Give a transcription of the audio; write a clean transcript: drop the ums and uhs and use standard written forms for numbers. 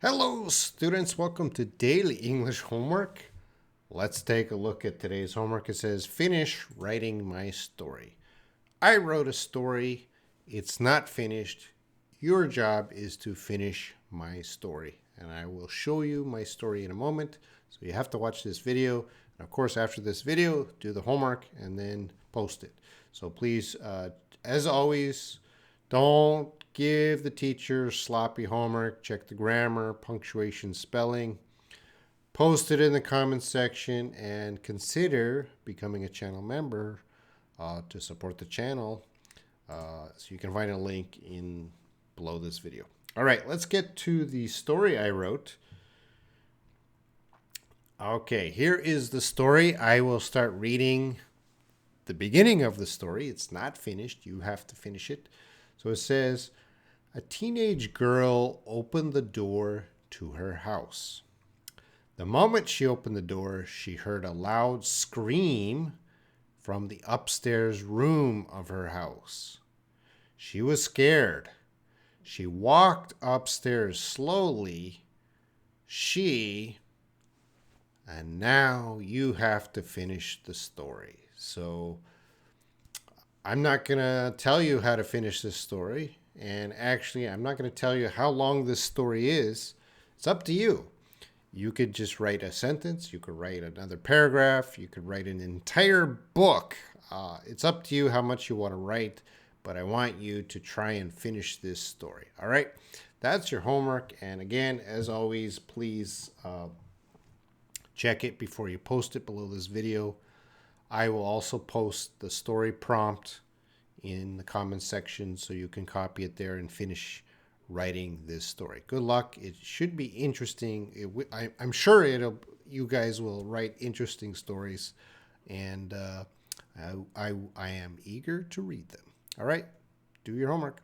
Hello, students. Welcome to Daily English Homework. Let's take a look at today's homework. It says, finish writing my story. I wrote a story. It's not finished. Your job is to finish my story. And I will show you my story in a moment. So you have to watch this video. And of course, after this video, do the homework and then post it. So please, as always, don't give the teacher sloppy homework. Check the grammar, punctuation, spelling. Post it in the comments section and consider becoming a channel member to support the channel. So you can find a link in below this video. All right, let's get to the story I wrote. Okay, here is the story. I will start reading the beginning of the story. It's not finished. You have to finish it. So it says, a teenage girl opened the door to her house. The moment she opened the door, she heard a loud scream from the upstairs room of her house. She was scared. She walked upstairs slowly. And now you have to finish the story. So I'm not going to tell you how to finish this story. And actually, I'm not going to tell you how long this story is. It's up to you. You could just write a sentence. You could write another paragraph. You could write an entire book. It's up to you how much you want to write. But I want you to try and finish this story. All right? That's your homework. And again, as always, please check it before you post it below this video. I will also post the story prompt in the comments section so you can copy it there and finish writing this story. Good luck. It should be interesting. I'm sure you guys will write interesting stories, and I am eager to read them. All right, do your homework.